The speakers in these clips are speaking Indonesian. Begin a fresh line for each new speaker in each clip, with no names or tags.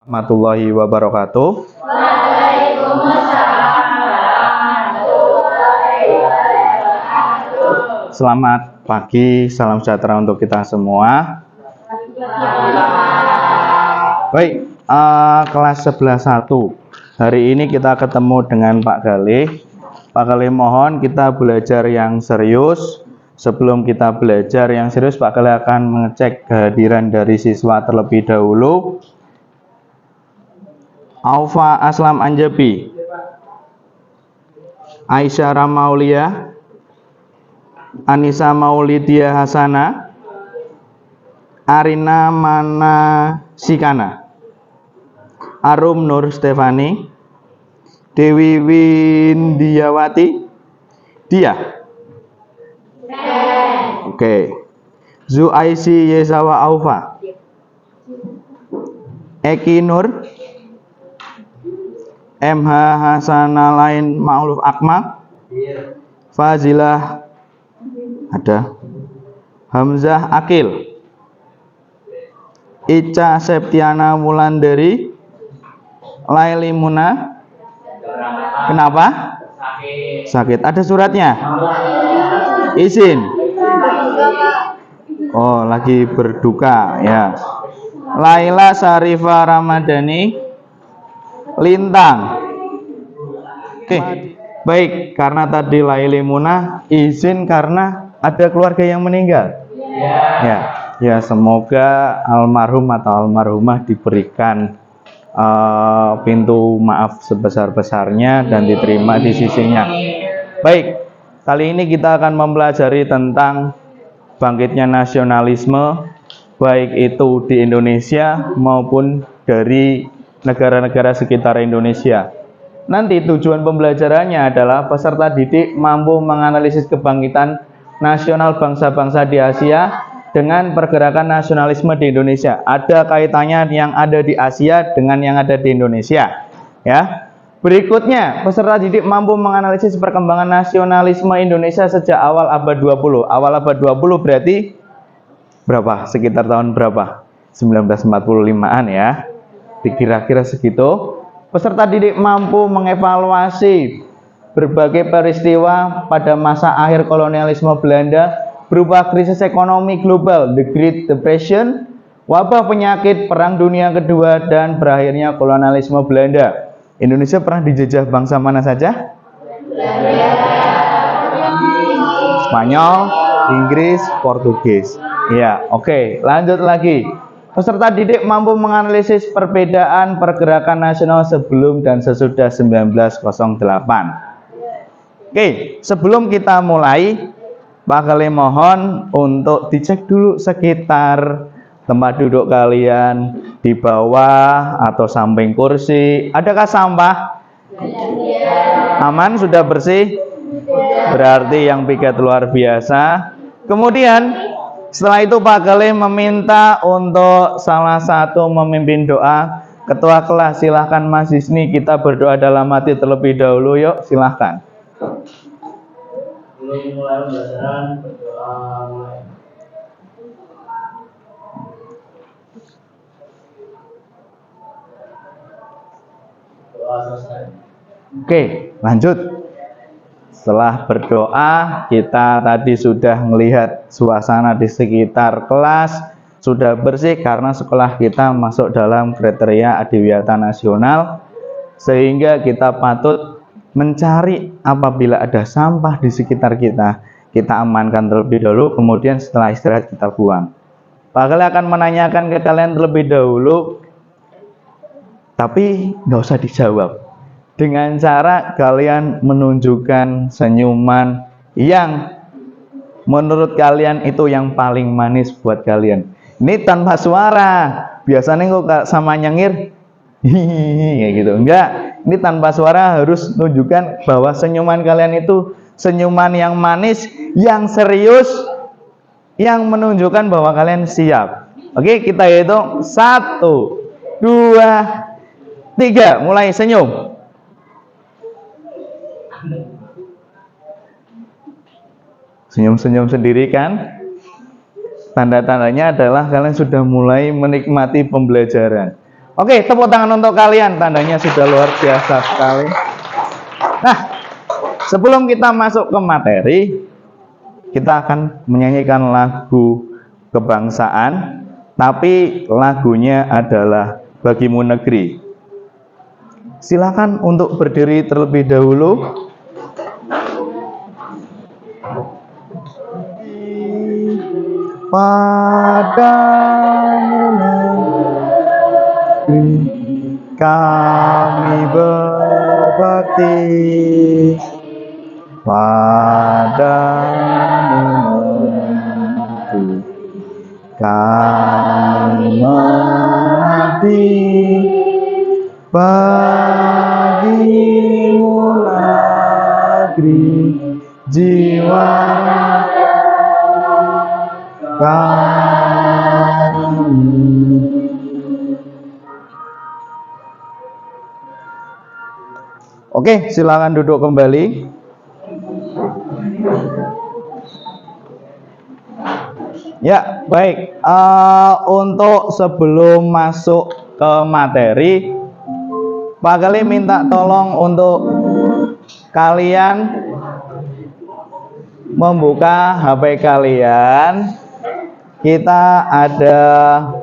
warahmatullahi wabarakatuh.
Waalaikumsalam warahmatullahi wabarakatuh.
Selamat pagi, salam sejahtera untuk kita semua. Baik, kelas 11.1. Hari ini kita ketemu dengan Pak Galih. Pak Galih, mohon kita belajar yang serius. Sebelum kita belajar yang serius, Pak Galih akan mengecek kehadiran dari siswa terlebih dahulu. Aufa Aslam Anjabi, Aisyah Ramaulia, Anissa Maulidia Hasana, Arina Manasikana, Arum Nur Stefani, Dewi Windiawati, Dia. Oke. Zuaisi Yesawa Aufa, Eki Nur, MH Hasanalain Ma'ruf Akmal, Fazilah ada, Hamzah Akil, Ica Septiana Wulandari, Laili Muna. Kenapa? Sakit. Ada suratnya? Izin. Oh, lagi berduka ya. Laila Sarifah Ramadhani Lintang. Oke, baik. Karena tadi Laili Muna izin karena ada keluarga yang meninggal. Ya, semoga almarhum atau almarhumah diberikan pintu maaf sebesar-besarnya dan diterima di sisinya. Baik, kali ini kita akan mempelajari tentang bangkitnya nasionalisme, baik itu di Indonesia maupun dari negara-negara sekitar Indonesia. Nanti tujuan pembelajarannya adalah peserta didik mampu menganalisis kebangkitan nasional bangsa-bangsa di Asia dengan pergerakan nasionalisme di Indonesia. Ada kaitannya yang ada di Asia dengan yang ada di Indonesia. Ya. Berikutnya, peserta didik mampu menganalisis perkembangan nasionalisme Indonesia sejak awal abad 20. Awal abad 20 berarti berapa? Sekitar tahun berapa? 1945-an ya. Dikira-kira segitu. Peserta didik mampu mengevaluasi berbagai peristiwa pada masa akhir kolonialisme Belanda berupa krisis ekonomi global, the Great Depression, wabah penyakit, Perang Dunia Kedua, dan berakhirnya kolonialisme Belanda. Indonesia pernah dijajah bangsa mana saja? Spanyol, Inggris, Portugis. Ya, oke. Lanjut lagi. Peserta didik mampu menganalisis perbedaan pergerakan nasional sebelum dan sesudah 1908. Oke, sebelum kita mulai, Pak Galih mohon untuk dicek dulu sekitar tempat duduk kalian, di bawah atau samping kursi. Adakah sampah? Aman? Sudah bersih? Berarti yang piket luar biasa. Kemudian setelah itu Pak Galih meminta untuk salah satu memimpin doa. Ketua kelas, silahkan Mas Isni, kita berdoa dalam hati terlebih dahulu. Yuk, silahkan.
Belum mulai pembelajaran, berdoa mulai. Doa selesai.
Oke, lanjut. Setelah berdoa, kita tadi sudah melihat suasana di sekitar kelas sudah bersih karena sekolah kita masuk dalam kriteria adiwiyata nasional, sehingga kita patut mencari apabila ada sampah di sekitar kita, kita amankan terlebih dahulu, kemudian setelah istirahat kita buang. Pak Galih akan menanyakan ke kalian terlebih dahulu, tapi nggak usah dijawab. Dengan cara kalian menunjukkan senyuman yang menurut kalian itu yang paling manis buat kalian. Ini tanpa suara. Biasanya kok sama nyengir, kayak gitu. Enggak, ini tanpa suara, harus menunjukkan bahwa senyuman kalian itu senyuman yang manis, yang serius, yang menunjukkan bahwa kalian siap. Oke, kita hitung 1, 2, 3, mulai senyum. Senyum-senyum sendiri kan? Tanda-tandanya adalah kalian sudah mulai menikmati pembelajaran. Oke, tepuk tangan untuk kalian, tandanya sudah luar biasa sekali. Nah, sebelum kita masuk ke materi, kita akan menyanyikan lagu kebangsaan, tapi lagunya adalah Bagimu Negeri. Silakan untuk berdiri terlebih dahulu. Padamu kami berbakti, padamu kami mengabdi, bagimu negeri jiwa kami. Oke, silakan duduk kembali. Ya, baik. Untuk sebelum masuk ke materi, Pak Gali minta tolong untuk kalian membuka HP kalian. Kita ada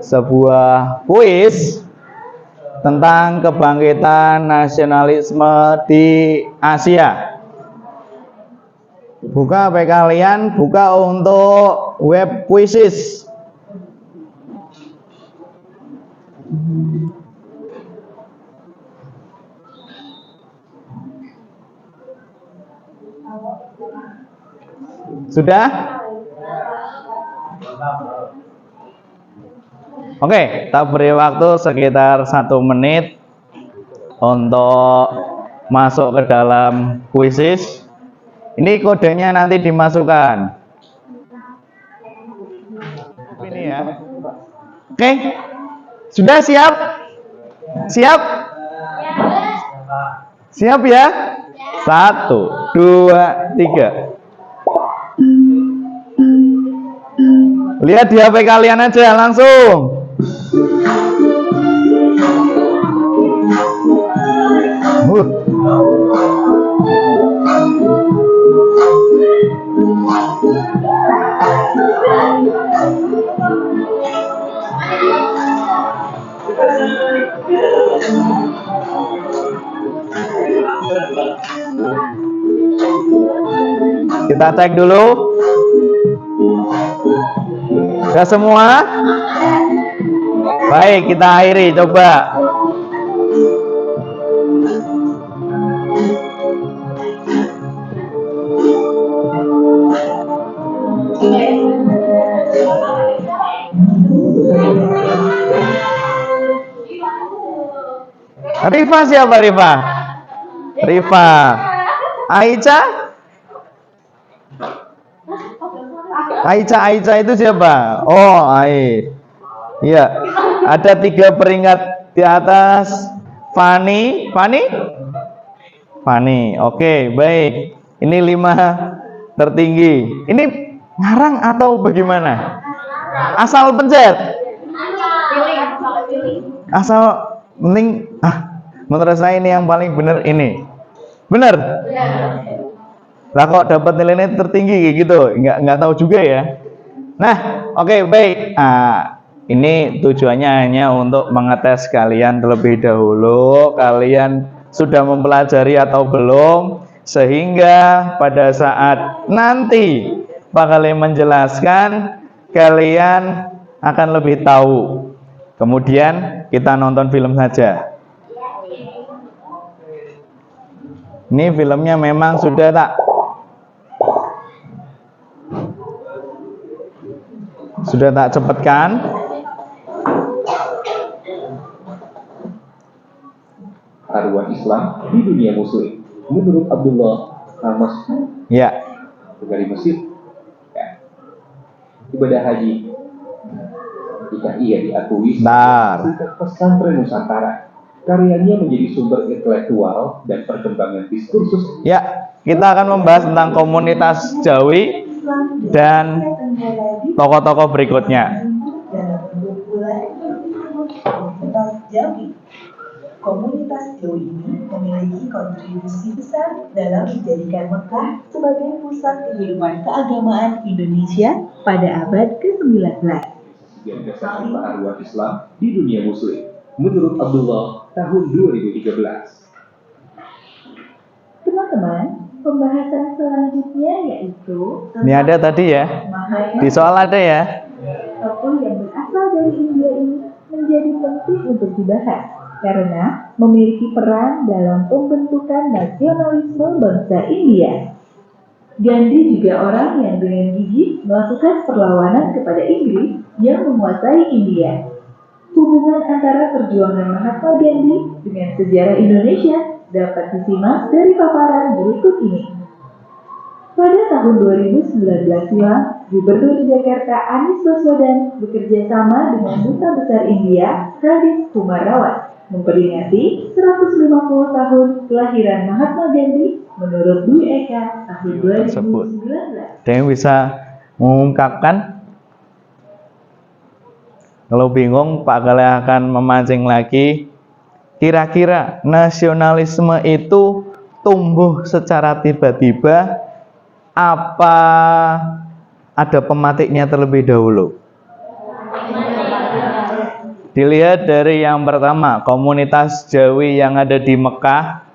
sebuah kuis tentang kebangkitan nasionalisme di Asia. Buka HP kalian, buka untuk web quizzes. Sudah? Oke, kita beri waktu sekitar 1 menit untuk masuk ke dalam quizzes. Ini kodenya nanti dimasukkan. Ini ya. Oke, sudah siap? Siap? Siap ya? 1, 2, 3. Lihat di HP kalian aja langsung. Kita cek dulu. Sudah semua? Baik, kita akhiri, coba. Rifa siapa Rifa? Rifa. Aicha? Aicha itu siapa? Oh, Ai. Iya. Ada 3 peringkat di atas. Fani. Oke, baik. Ini 5 tertinggi. Ini ngarang atau bagaimana? Asal pencet. Asal penting. Menurut saya ini yang paling benar ini. Benar? Lah kok dapat nilainya tertinggi gitu? Nggak tahu juga ya. Nah, oke, baik. Ini tujuannya hanya untuk mengetes kalian terlebih dahulu. Kalian sudah mempelajari atau belum? Sehingga pada saat nanti Pak Gali menjelaskan, kalian akan lebih tahu. Kemudian kita nonton film saja. Ini filmnya memang sudah tak cepatkan.
Arwah Islam di dunia muslim menurut Abdullah Hamas dari Mesir. Ibadah haji jika ia diakui sebagai pesantren Nusantara, karyanya menjadi sumber intelektual dan perkembangan diskursus.
Ya, kita akan membahas tentang komunitas Jawi dan tokoh-tokoh berikutnya.
Jawi Komunitas Jawi ini memiliki kontribusi besar dalam menjadikan Mekah sebagai pusat kehidupan keagamaan Indonesia pada abad ke-19.
Sebagian besar arwah Islam di dunia Muslim, menurut Abdullah tahun 2013.
Teman-teman, pembahasan selanjutnya yaitu
Ini ada tadi ya, di soal ada ya.
tokoh yang berasal dari India ini menjadi penting untuk dibahas karena memiliki peran dalam pembentukan nasionalisme bangsa India. Gandhi juga orang yang dengan gigih melakukan perlawanan kepada Inggris yang menguasai India. Hubungan antara perjuangan Mahatma Gandhi dengan sejarah Indonesia dapat disimak dari paparan berikut ini. Pada tahun 2019 silam, Gubernur Jakarta Anies Baswedan bekerja sama dengan Duta Besar India, Radhis Kumar Rawat, memperingati 150 tahun kelahiran Mahatma Gandhi menurut Dwi Eka tahun 2019.
Ada yang bisa mengungkapkan? Kalau bingung, Pak Galih akan memancing lagi. Kira-kira nasionalisme itu tumbuh secara tiba-tiba apa ada pematiknya terlebih dahulu? Dilihat dari yang pertama, komunitas Jawi yang ada di Mekah,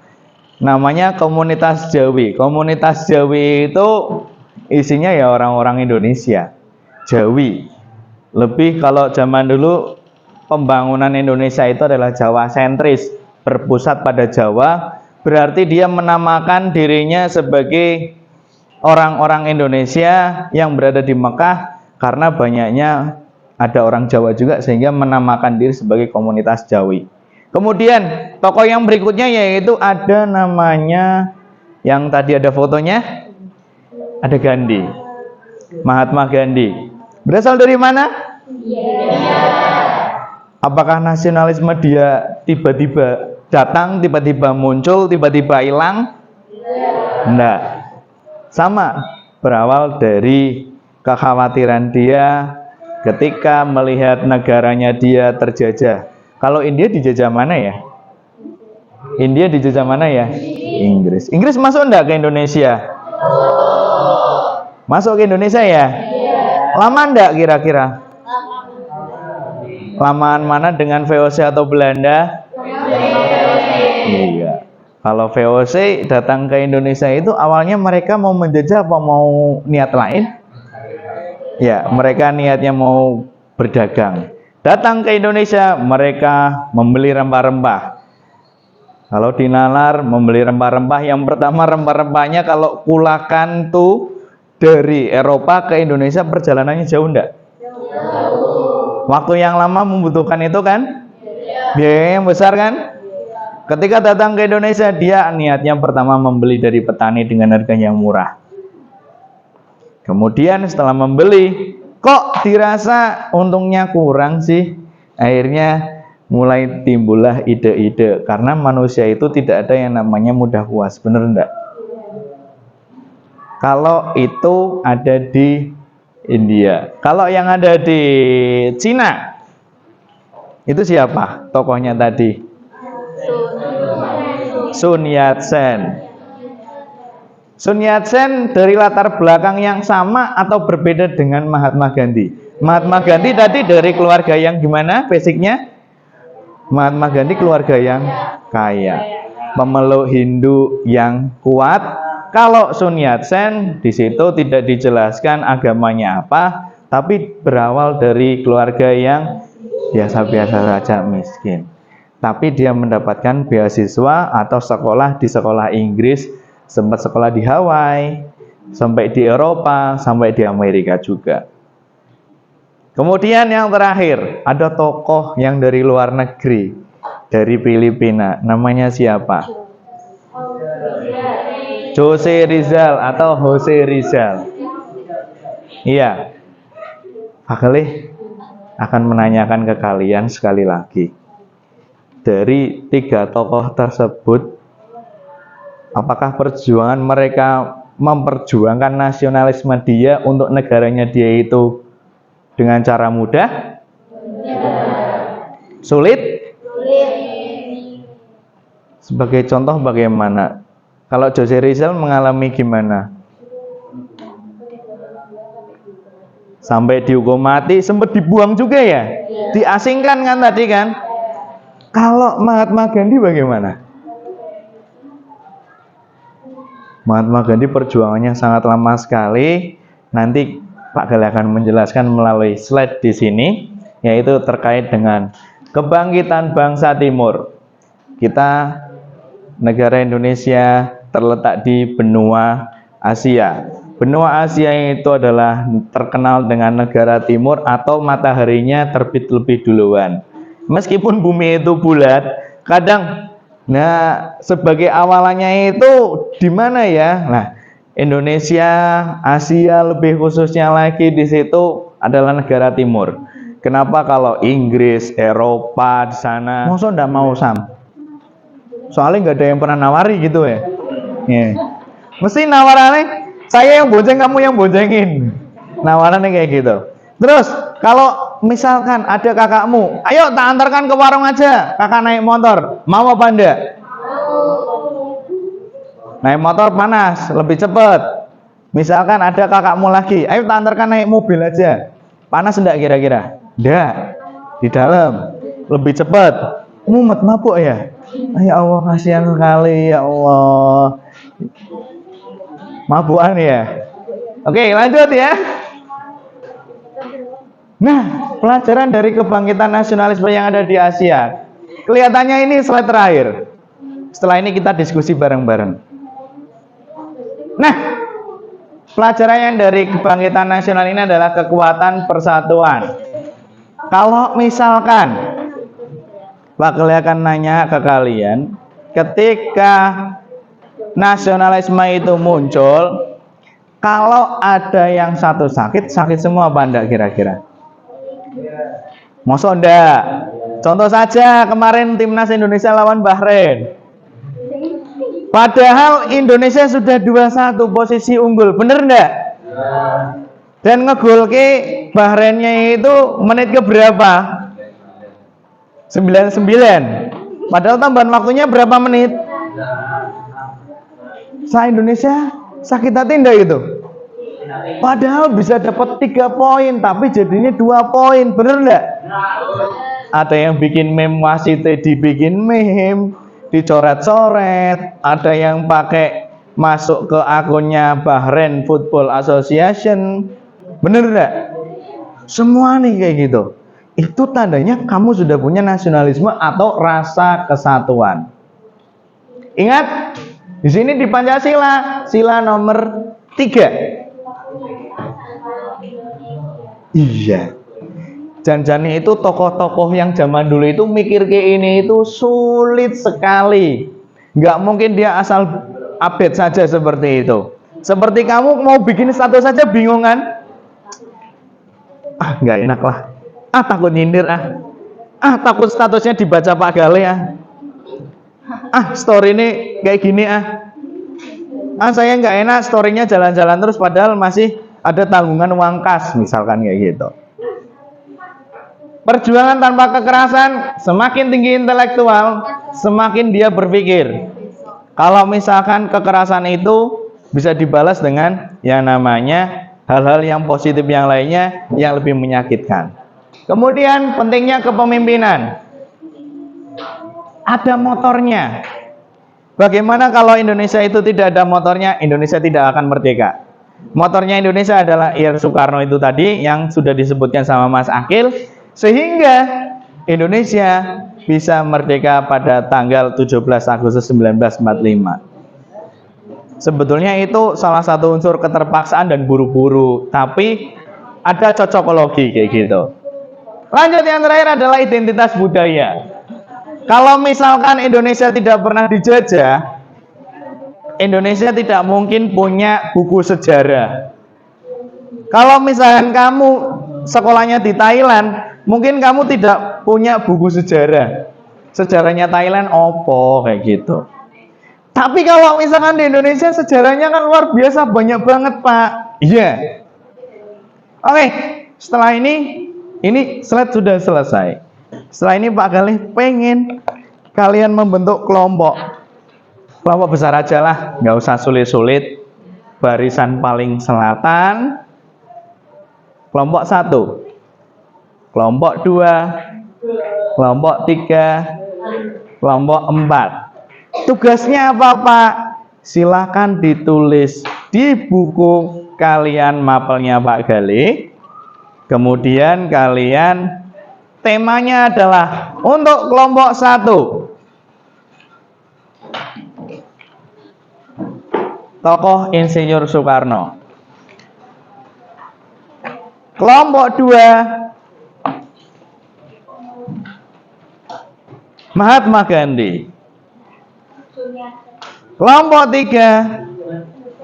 namanya komunitas Jawi. Komunitas Jawi itu isinya ya orang-orang Indonesia, Jawi. Lebih kalau zaman dulu pembangunan Indonesia itu adalah Jawa sentris, berpusat pada Jawa, berarti dia menamakan dirinya sebagai orang-orang Indonesia yang berada di Mekah karena banyaknya ada orang Jawa juga sehingga menamakan diri sebagai komunitas Jawi. Kemudian tokoh yang berikutnya yaitu ada namanya yang tadi ada fotonya, ada Gandhi, Mahatma Gandhi. Berasal dari mana? Apakah nasionalisme dia tiba-tiba datang, tiba-tiba muncul, tiba-tiba hilang? Enggak. Sama, berawal dari kekhawatiran dia ketika melihat negaranya dia terjajah. Kalau India dijajah mana ya? India dijajah mana ya? Inggris. Inggris masuk enggak ke Indonesia? Masuk ke Indonesia ya? Lama enggak kira-kira? Lamaan mana dengan VOC atau Belanda? Iya. Kalau VOC datang ke Indonesia itu awalnya mereka mau menjajah apa mau niat lain? Ya, mereka niatnya mau berdagang. Datang ke Indonesia, mereka membeli rempah-rempah. Kalau di Nalar membeli rempah-rempah, yang pertama rempah-rempahnya kalau kulakan tuh dari Eropa ke Indonesia perjalanannya jauh enggak? Waktu yang lama membutuhkan itu kan? Biaya yang besar kan? Ketika datang ke Indonesia, dia niatnya pertama membeli dari petani dengan harga yang murah. Kemudian setelah membeli, kok dirasa untungnya kurang sih? Akhirnya mulai timbullah ide-ide. Karena manusia itu tidak ada yang namanya mudah puas, bener enggak? Kalau itu ada di India. Kalau yang ada di Cina, itu siapa tokohnya tadi? Sun Yat-sen. Sun Yat-sen dari latar belakang yang sama atau berbeda dengan Mahatma Gandhi? Mahatma Gandhi tadi dari keluarga yang gimana basicnya? Mahatma Gandhi keluarga yang kaya, pemeluk Hindu yang kuat. Kalau Sun Yat-sen di situ tidak dijelaskan agamanya apa, tapi berawal dari keluarga yang biasa-biasa saja, miskin. Tapi dia mendapatkan beasiswa atau sekolah di sekolah Inggris, sempat sekolah di Hawaii, sampai di Eropa, sampai di Amerika juga. Kemudian yang terakhir, ada tokoh yang dari luar negeri, dari Filipina, namanya siapa? Jose Rizal atau Jose Rizal. Iya. Pak Galih akan menanyakan ke kalian sekali lagi. Dari tiga tokoh tersebut, apakah perjuangan mereka memperjuangkan nasionalisme dia untuk negaranya dia itu dengan cara mudah? Sulit? Sebagai contoh bagaimana? Kalau Jose Rizal mengalami gimana? Sampai dihukum mati, sempat dibuang juga ya? Diasingkan kan tadi kan? Kalau Mahatma Gandhi bagaimana? Mahatma Gandhi perjuangannya sangat lama sekali. Nanti Pak Gali akan menjelaskan melalui slide di sini, yaitu terkait dengan kebangkitan bangsa Timur. Kita, negara Indonesia, terletak di benua Asia. Benua Asia itu adalah terkenal dengan negara timur atau mataharinya terbit lebih duluan. Meskipun bumi itu bulat, kadang sebagai awalannya itu di mana ya? Nah, Indonesia, Asia lebih khususnya lagi di situ adalah negara timur. Kenapa kalau Inggris, Eropa di sana, masa ndak mau Sam? Soalnya nggak ada yang pernah nawari gitu ya. Mesti nawarannya saya yang bonceng, kamu yang boncengin. Nawarannya kayak gitu. Terus kalau misalkan ada kakakmu, ayo tak antarkan ke warung aja, kakak naik motor, mau apa enggak? Naik motor panas, lebih cepat. Misalkan ada kakakmu lagi, ayo tak antarkan naik mobil aja, panas enggak kira-kira? Enggak, di dalam, lebih cepat. Mumet mabuk ya? Ya Allah, kasihan sekali ya Allah. Mabukan ya. Oke, lanjut ya. Nah, pelajaran dari kebangkitan nasionalisme yang ada di Asia. Kelihatannya ini slide terakhir. Setelah ini kita diskusi bareng-bareng. Nah, pelajaran yang dari kebangkitan nasional ini adalah kekuatan persatuan. Kalau misalkan Pak Gali akan nanya ke kalian, ketika nasionalisme itu muncul, kalau ada yang satu sakit, sakit semua apa enggak kira-kira? Masa enggak? Contoh saja kemarin timnas Indonesia lawan Bahrain. Padahal Indonesia sudah 2-1 posisi unggul, bener enggak? Dan ngegolke Bahrainnya itu menit ke berapa? 99. Padahal tambahan waktunya berapa menit? Indonesia sakit hati enggak gitu? Padahal bisa dapat 3 poin, tapi jadinya 2 poin, bener enggak? Ada yang bikin meme wasitnya dibikin meme, dicoret-coret, ada yang pakai masuk ke akunnya Bahrain Football Association, bener enggak? Semua nih kayak gitu. Itu tandanya kamu sudah punya nasionalisme atau rasa kesatuan. Ingat, di sini di Pancasila, sila nomor 3. Iya. Janjani itu tokoh-tokoh yang zaman dulu itu mikir kayak ini itu sulit sekali. Nggak mungkin dia asal update saja seperti itu. Seperti kamu mau bikin status saja bingung kan? Nggak enak lah. Takut nyindir takut statusnya dibaca Pak Gali story ini kayak gini saya nggak enak storynya jalan-jalan terus padahal masih ada tanggungan uang kas misalkan kayak gitu. Perjuangan tanpa kekerasan, semakin tinggi intelektual, semakin dia berpikir. Kalau misalkan kekerasan itu bisa dibalas dengan yang namanya hal-hal yang positif yang lainnya yang lebih menyakitkan. Kemudian pentingnya kepemimpinan. Ada motornya. Bagaimana kalau Indonesia itu tidak ada motornya? Indonesia tidak akan merdeka. Motornya Indonesia adalah Ir Soekarno itu tadi yang sudah disebutkan sama Mas Akil, sehingga Indonesia bisa merdeka pada tanggal 17 Agustus 1945. Sebetulnya itu salah satu unsur keterpaksaan dan buru-buru, tapi ada cocokologi kayak gitu. Lanjut, yang terakhir adalah identitas budaya. Kalau misalkan Indonesia tidak pernah dijajah, Indonesia tidak mungkin punya buku sejarah. Kalau misalkan kamu sekolahnya di Thailand, mungkin kamu tidak punya buku sejarah. Sejarahnya Thailand opo kayak gitu. Tapi kalau misalkan di Indonesia sejarahnya kan luar biasa, banyak banget Pak. Iya. Oke, setelah ini slide sudah selesai. Setelah ini Pak Gali pengen kalian membentuk kelompok. Kelompok besar aja lah, nggak usah sulit-sulit. Barisan paling selatan, kelompok 1, kelompok 2, kelompok 3, kelompok 4. Tugasnya apa Pak? Silahkan ditulis di buku kalian, mapelnya Pak Gali. Kemudian kalian, temanya adalah untuk kelompok 1, tokoh Insinyur Soekarno. Kelompok 2, Mahatma Gandhi. Kelompok 3,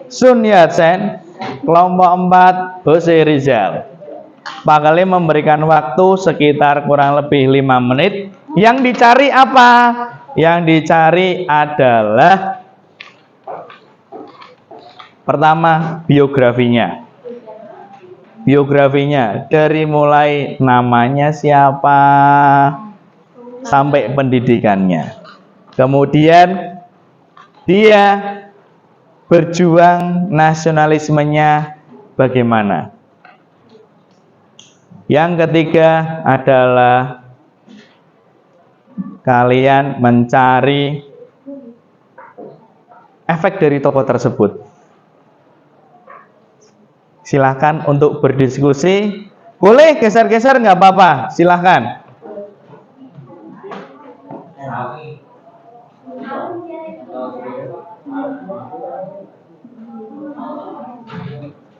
Sun Yat-sen. Kelompok 4, Bose Rizal. Pak Gali memberikan waktu sekitar kurang lebih 5 menit. Yang dicari apa? Yang dicari adalah pertama, biografinya. Biografinya dari mulai namanya siapa sampai pendidikannya. Kemudian dia berjuang nasionalismenya bagaimana. Yang ketiga adalah kalian mencari efek dari tokoh tersebut. Silahkan untuk berdiskusi. Boleh geser-geser nggak apa-apa, silahkan.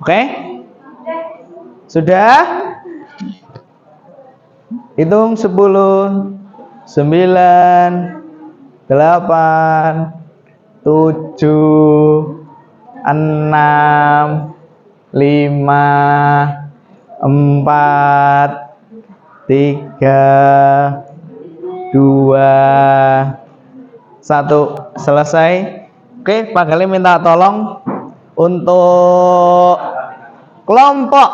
Oke? Sudah? Hitung 10, 9, 8, 7, 6, 5, 4, 3, 2, 1. Selesai. Oke, Pak Gali minta tolong untuk kelompok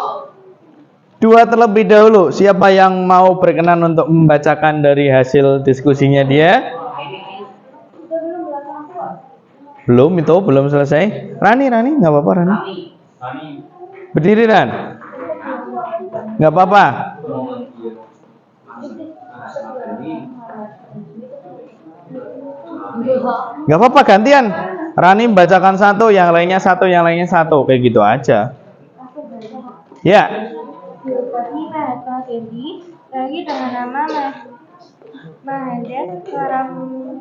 2 terlebih dahulu. Siapa yang mau berkenan untuk membacakan dari hasil diskusinya dia? Belum selesai. Rani, nggak apa-apa Rani. Berdiri Ran. Nggak apa-apa. Nggak apa-apa, gantian. Rani membacakan 1, yang lainnya 1, yang lainnya 1, kayak gitu aja. Ya.
Biografi Mahatma Gandhi lagi dengan nama Mahendra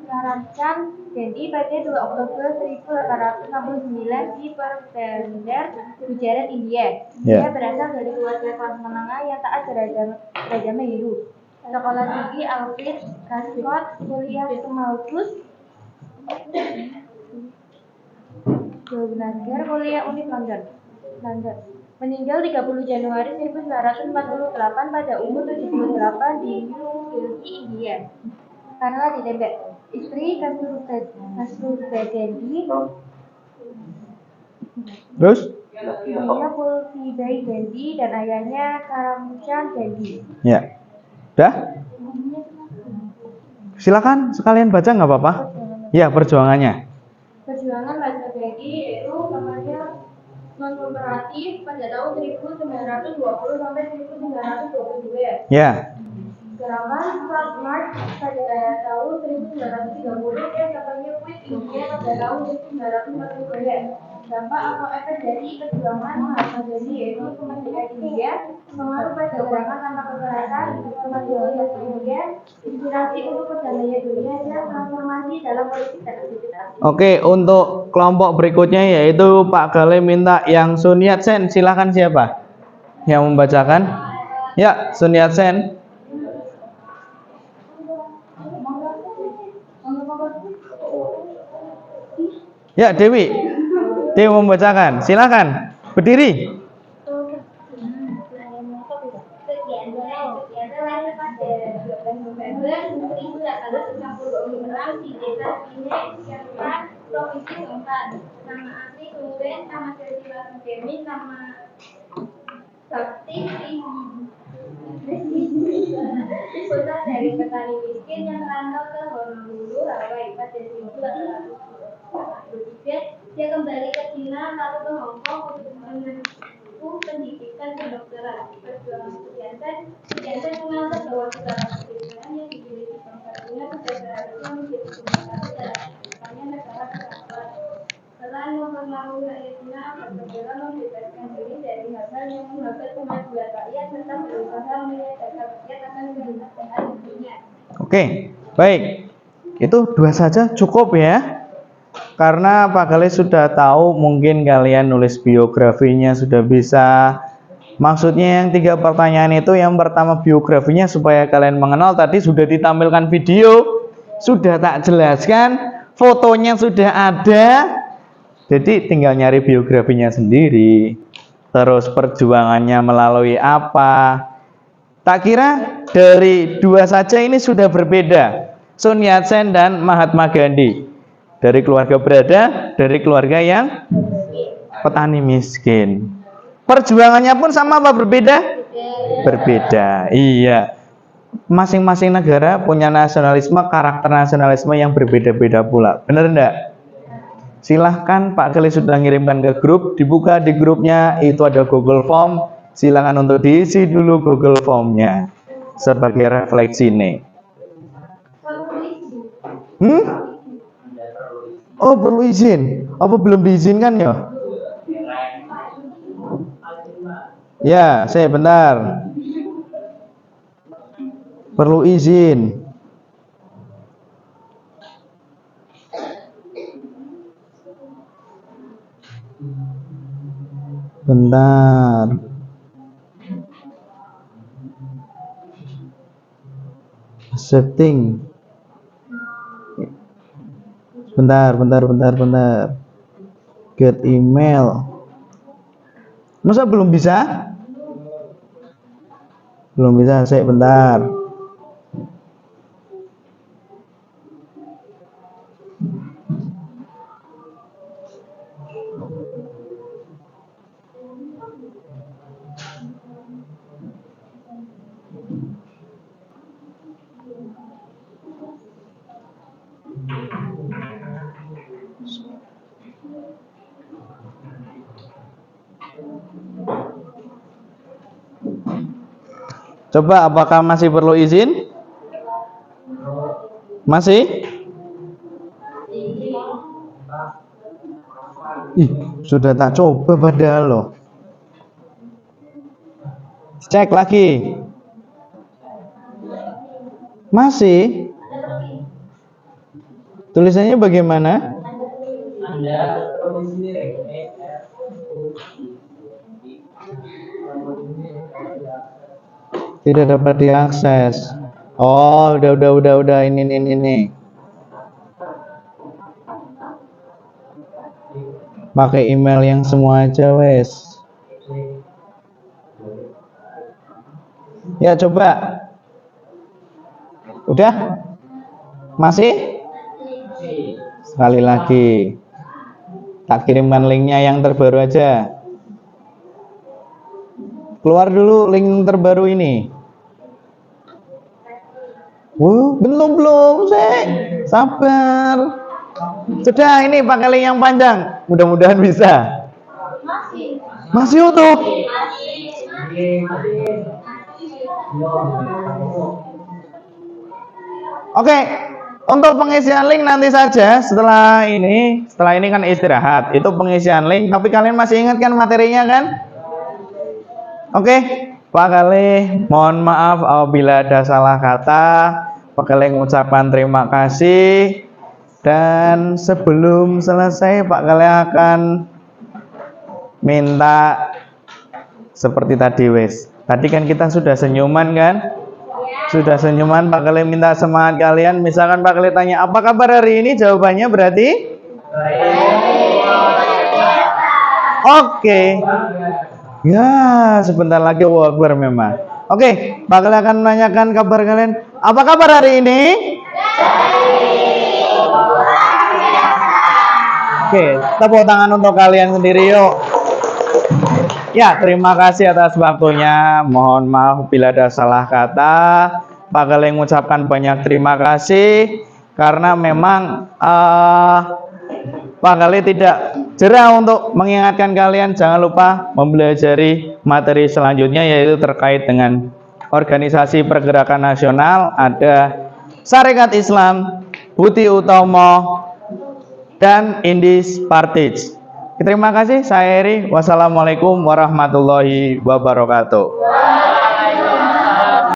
Karamchand Gandhi pada 2 Oktober 1869 di Porbandar, Gujarat, India. Dia berasal dari keluarga kelas menengah yang taat beragama Hindu. Sekolah tinggi Alfred Prescott, kuliah Malthus, Deonagar, kuliah Univ London. Meninggal 30 Januari 1948 pada umur 78 di New Delhi, India. Karena ditembak. Istri Kasturba Gandhi,
Terus?
ibunya Pulsibai Gandhi dan ayahnya Karamchand Gandhi.
Ya. Udah? Silakan sekalian baca nggak apa-apa. Ya, perjuangannya.
Perjuangan Mahatma Gandhi yaitu namanya non-kooperatif pada tahun 1920 sampai 1922.
Ya.
Gerakan South March pada tahun 1930 dan kampanye Quit India pada tahun 1942. Dampak atau efek dari perjuangan Mahatma Gandhi yaitu kemerdekaan India, pengaruh pada gerakan tanpa kekerasan, kemajuan India, inspirasi untuk perdamaian dunia dan transformasi dalam politik dan aktivitas.
Oke, untuk kelompok berikutnya yaitu Pak Gali minta yang Sun Yat-sen. Silahkan siapa yang membacakan? Ya, Sun Yat-sen. Ya, Dewi membacakan. Silakan berdiri.
Provinsi keempat, nama asli kemudian nama Sri Kemi, nama sakti pusat dari petani miskin yang merantau ke Honolulu, Hawaii pada 1900. Dia kembali ke China lalu ke Hong Kong untuk menempuh pendidikan kedokteran. Perjuangan Sudianto menganggap bahwa segala perjuangan yang dimiliki bangsa dunia sudah seharusnya menjadi jembatan dalam kehidupannya negara kesatuan. Selain mempengaruhi rakyat Cina agar segera membebaskan diri dari hal-hal yang menghambat kemajuan rakyat serta berusaha menyadarkan rakyat akan kehinaan hidupnya.
Oke, baik. Itu 2 saja cukup ya. Karena Pak Galih sudah tahu, mungkin kalian nulis biografinya sudah bisa. Maksudnya yang 3 pertanyaan itu, yang pertama biografinya supaya kalian mengenal, tadi sudah ditampilkan video, sudah tak jelaskan, fotonya sudah ada. Jadi tinggal nyari biografinya sendiri. Terus perjuangannya melalui apa. Tak kira dari 2 saja ini sudah berbeda. Sun Yat-sen dan Mahatma Gandhi. Dari keluarga berada, dari keluarga yang petani miskin. Perjuangannya pun sama apa berbeda? Berbeda. Iya. Masing-masing negara punya nasionalisme, karakter nasionalisme yang berbeda-beda pula. Benar enggak? Silahkan, Pak Galih sudah ngirimkan ke grup, dibuka di grupnya, itu ada Google Form, silahkan untuk diisi dulu Google Formnya sebagai refleksi nih. Oh, perlu izin? Apa belum diizinkan ya? Ya, saya bentar. Perlu izin. Bentar. Setting. Bentar. Get email. Masa belum bisa? Belum bisa, saya bentar. Coba, apakah masih perlu izin? Masih? Ih, sudah tak coba padahal loh. Cek lagi. Masih? Tulisannya bagaimana? Tidak dapat diakses. Oh, udah ini. Pakai email yang semua aja, wes. Ya, coba. Udah? Masih? Sekali lagi. Tak kirimkan linknya yang terbaru aja. Keluar dulu link terbaru ini. Belum, sabar. Sudah, ini pakai link yang panjang. Mudah-mudahan bisa. Masih utuh. Oke, untuk pengisian link nanti saja setelah ini kan istirahat. Itu pengisian link, tapi kalian masih ingat kan materinya kan? Oke, Pak Galih, mohon maaf apabila ada salah kata. Pak Galih mengucapkan terima kasih. Dan sebelum selesai, Pak Galih akan minta seperti tadi wes. Tadi kan kita sudah senyuman kan? Sudah senyuman, Pak Galih minta semangat kalian. Misalkan Pak Galih tanya, apa kabar hari ini? Jawabannya berarti? Oke. Ya, sebentar lagi Akbar memang. Oke, Pak Galih akan menanyakan kabar kalian. Apa kabar hari ini? Oke, tepuk tangan untuk kalian sendiri yuk. Ya, terima kasih atas waktunya. Mohon maaf bila ada salah kata. Pak Galih mengucapkan banyak terima kasih karena memang barangkali tidak jerah untuk mengingatkan kalian, jangan lupa mempelajari materi selanjutnya, yaitu terkait dengan organisasi pergerakan nasional. Ada Sarekat Islam, Budi Utomo, dan Indis Partij. Terima kasih, saya Eri. Wassalamualaikum warahmatullahi wabarakatuh.